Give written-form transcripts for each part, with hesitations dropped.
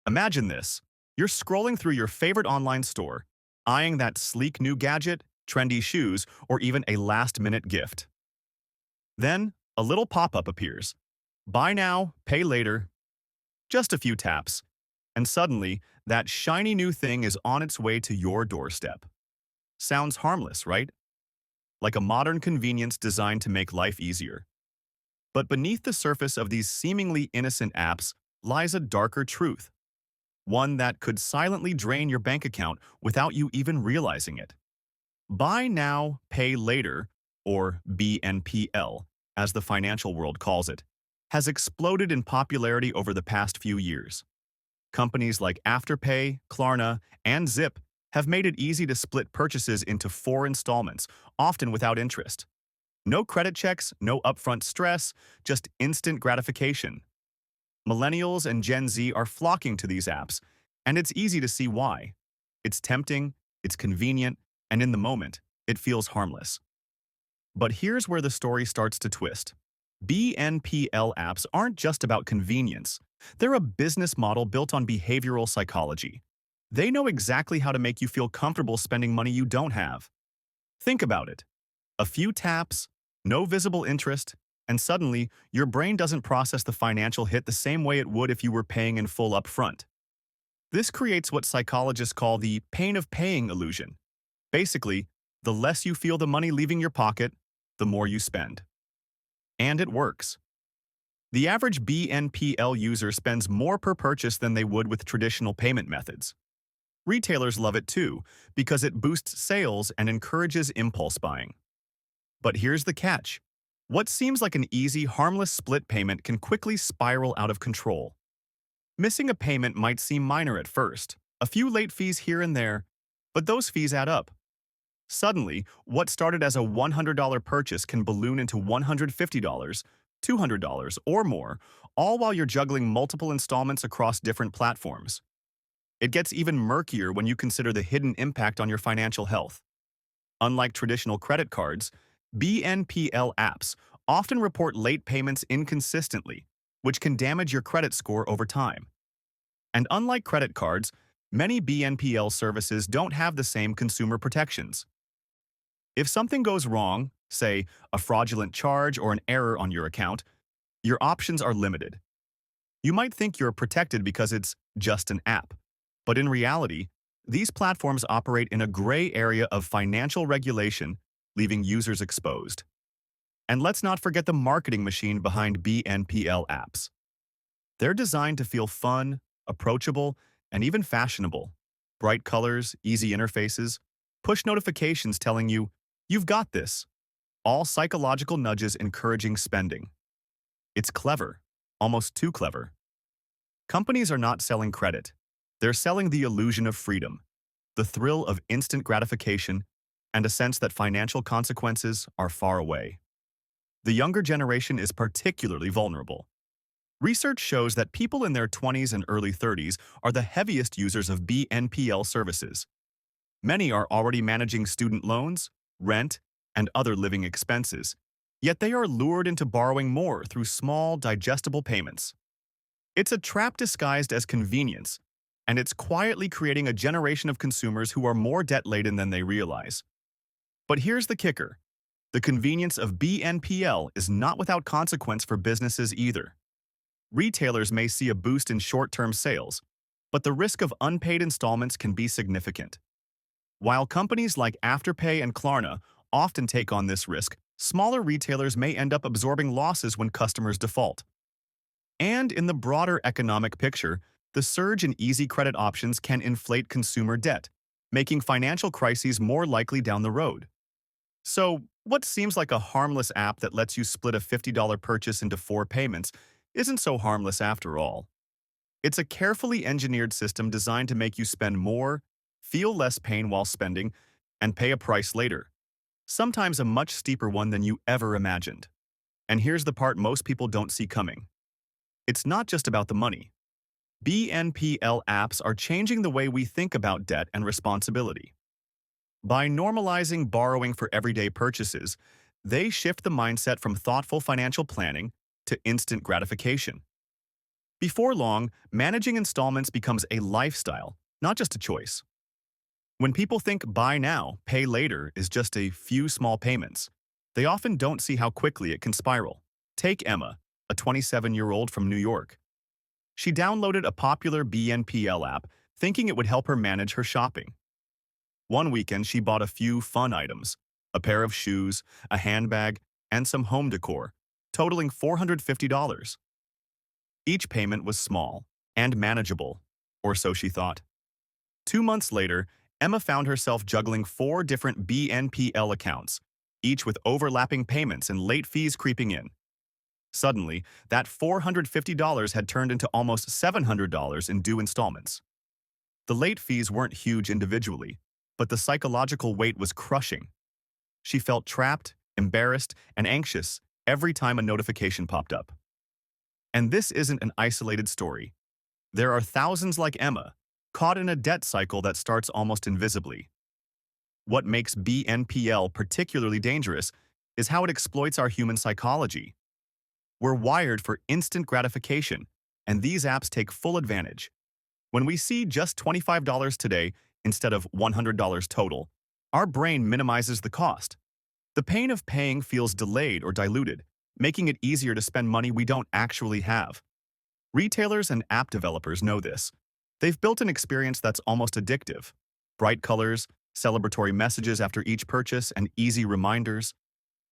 Imagine this. You're scrolling through your favorite online store, eyeing that sleek new gadget, trendy shoes, or even a last-minute gift. Then, a little pop-up appears. Buy now, pay later, just a few taps. And suddenly, that shiny new thing is on its way to your doorstep. Sounds harmless, right? Like a modern convenience designed to make life easier. But beneath the surface of these seemingly innocent apps lies a darker truth, one that could silently drain your bank account without you even realizing it. Buy now, pay later, or BNPL, as the financial world calls it, has exploded in popularity over the past few years. Companies like Afterpay, Klarna, and Zip have made it easy to split purchases into 4 installments, often without interest. No credit checks, no upfront stress, just instant gratification. Millennials and Gen Z are flocking to these apps, and it's easy to see why. It's tempting, it's convenient, and in the moment, it feels harmless. But here's where the story starts to twist. BNPL apps aren't just about convenience. They're a business model built on behavioral psychology. They know exactly how to make you feel comfortable spending money you don't have. Think about it. A few taps, no visible interest, and suddenly your brain doesn't process the financial hit the same way it would if you were paying in full upfront. This creates what psychologists call the pain of paying illusion. Basically, the less you feel the money leaving your pocket, the more you spend. And it works. The average BNPL user spends more per purchase than they would with traditional payment methods. Retailers love it too, because it boosts sales and encourages impulse buying. But here's the catch. What seems like an easy, harmless split payment can quickly spiral out of control. Missing a payment might seem minor at first, a few late fees here and there, but those fees add up. Suddenly, what started as a $100 purchase can balloon into $150, $200, or more, all while you're juggling multiple installments across different platforms. It gets even murkier when you consider the hidden impact on your financial health. Unlike traditional credit cards, BNPL apps often report late payments inconsistently, which can damage your credit score over time. And unlike credit cards, many BNPL services don't have the same consumer protections. If something goes wrong, say a fraudulent charge or an error on your account, your options are limited. You might think you're protected because it's just an app, but in reality, these platforms operate in a gray area of financial regulation, leaving users exposed. And let's not forget the marketing machine behind BNPL apps. They're designed to feel fun, approachable, and even fashionable. Bright colors, easy interfaces, push notifications telling you, "You've got this." All psychological nudges encouraging spending. It's clever, almost too clever. Companies are not selling credit. They're selling the illusion of freedom, the thrill of instant gratification, and a sense that financial consequences are far away. The younger generation is particularly vulnerable. Research shows that people in their 20s and early 30s are the heaviest users of BNPL services. Many are already managing student loans, rent, and other living expenses, yet they are lured into borrowing more through small, digestible payments. It's a trap disguised as convenience, and it's quietly creating a generation of consumers who are more debt-laden than they realize. But here's the kicker. The convenience of BNPL is not without consequence for businesses either. Retailers may see a boost in short-term sales, but the risk of unpaid installments can be significant. While companies like Afterpay and Klarna often take on this risk, smaller retailers may end up absorbing losses when customers default. And in the broader economic picture, the surge in easy credit options can inflate consumer debt, making financial crises more likely down the road. So, what seems like a harmless app that lets you split a $50 purchase into 4 payments isn't so harmless after all. It's a carefully engineered system designed to make you spend more, feel less pain while spending, and pay a price later, sometimes a much steeper one than you ever imagined. And here's the part most people don't see coming. It's not just about the money. BNPL apps are changing the way we think about debt and responsibility. By normalizing borrowing for everyday purchases, they shift the mindset from thoughtful financial planning to instant gratification. Before long, managing installments becomes a lifestyle, not just a choice. When people think buy now, pay later is just a few small payments, they often don't see how quickly it can spiral. Take Emma, a 27-year-old from New York. She downloaded a popular BNPL app thinking it would help her manage her shopping. One weekend, she bought a few fun items, a pair of shoes, a handbag, and some home decor, totaling $450. Each payment was small and manageable, or so she thought. 2 months later, Emma found herself juggling 4 different BNPL accounts, each with overlapping payments and late fees creeping in. Suddenly, that $450 had turned into almost $700 in due installments. The late fees weren't huge individually, but the psychological weight was crushing. She felt trapped, embarrassed, and anxious every time a notification popped up. And this isn't an isolated story. There are thousands like Emma, caught in a debt cycle that starts almost invisibly. What makes BNPL particularly dangerous is how it exploits our human psychology. We're wired for instant gratification, and these apps take full advantage. When we see just $25 today instead of $100 total, our brain minimizes the cost. The pain of paying feels delayed or diluted, making it easier to spend money we don't actually have. Retailers and app developers know this. They've built an experience that's almost addictive. Bright colors, celebratory messages after each purchase, and easy reminders.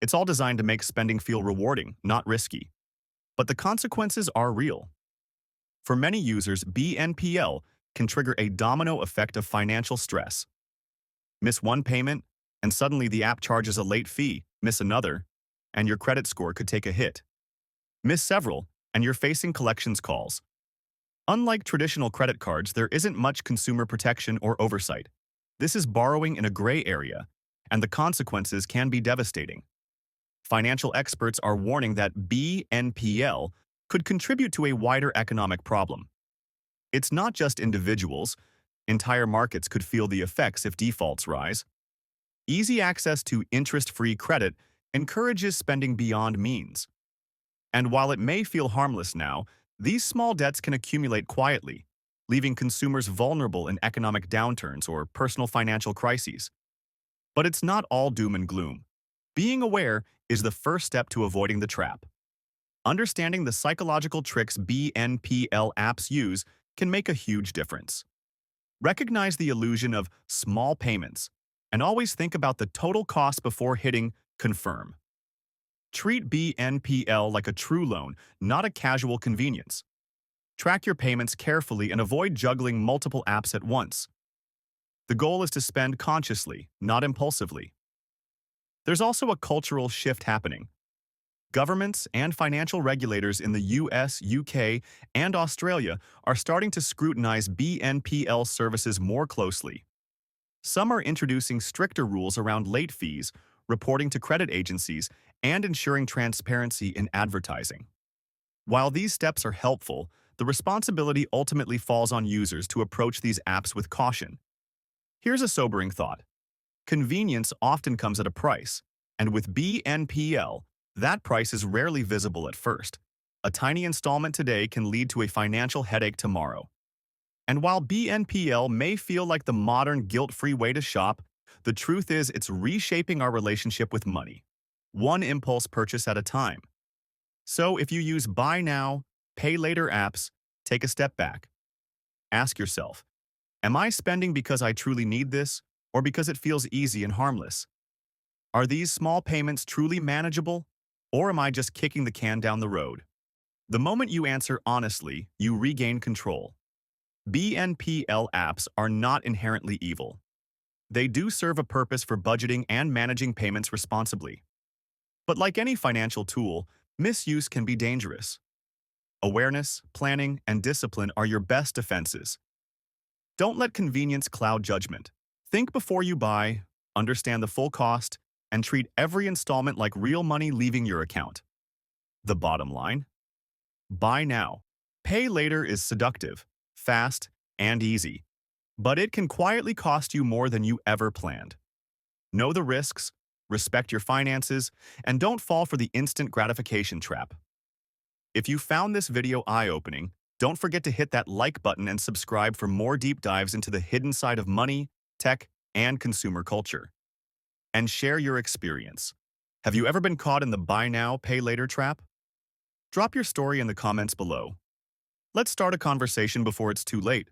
It's all designed to make spending feel rewarding, not risky. But the consequences are real. For many users, BNPL can trigger a domino effect of financial stress. Miss one payment, and suddenly the app charges a late fee. Miss another, and your credit score could take a hit. Miss several, and you're facing collections calls. Unlike traditional credit cards, there isn't much consumer protection or oversight. This is borrowing in a gray area, and the consequences can be devastating. Financial experts are warning that BNPL could contribute to a wider economic problem. It's not just individuals. Entire markets could feel the effects if defaults rise. Easy access to interest-free credit encourages spending beyond means. And while it may feel harmless now, these small debts can accumulate quietly, leaving consumers vulnerable in economic downturns or personal financial crises. But it's not all doom and gloom. Being aware is the first step to avoiding the trap. Understanding the psychological tricks BNPL apps use can make a huge difference. Recognize the illusion of small payments, and always think about the total cost before hitting confirm. Treat BNPL like a true loan, not a casual convenience. Track your payments carefully and avoid juggling multiple apps at once. The goal is to spend consciously, not impulsively. There's also a cultural shift happening. Governments and financial regulators in the US, UK, and Australia are starting to scrutinize BNPL services more closely. Some are introducing stricter rules around late fees, reporting to credit agencies, and ensuring transparency in advertising. While these steps are helpful, the responsibility ultimately falls on users to approach these apps with caution. Here's a sobering thought. Convenience often comes at a price, and with BNPL, that price is rarely visible at first. A tiny installment today can lead to a financial headache tomorrow. And while BNPL may feel like the modern guilt-free way to shop, the truth is it's reshaping our relationship with money, one impulse purchase at a time. So if you use buy now, pay later apps, take a step back. Ask yourself, am I spending because I truly need this, or because it feels easy and harmless? Are these small payments truly manageable, or am I just kicking the can down the road? The moment you answer honestly, you regain control. BNPL apps are not inherently evil. They do serve a purpose for budgeting and managing payments responsibly. But like any financial tool, misuse can be dangerous. Awareness, planning, and discipline are your best defenses. Don't let convenience cloud judgment. Think before you buy, understand the full cost, and treat every installment like real money leaving your account. The bottom line? Buy now. Pay later is seductive, fast, and easy, but it can quietly cost you more than you ever planned. Know the risks, respect your finances, and don't fall for the instant gratification trap. If you found this video eye-opening, Don't forget to hit that like button and subscribe for more deep dives into the hidden side of money, tech, and consumer culture. And share your experience. Have you ever been caught in the buy now, pay later trap? Drop your story in the comments below. Let's start a conversation before it's too late.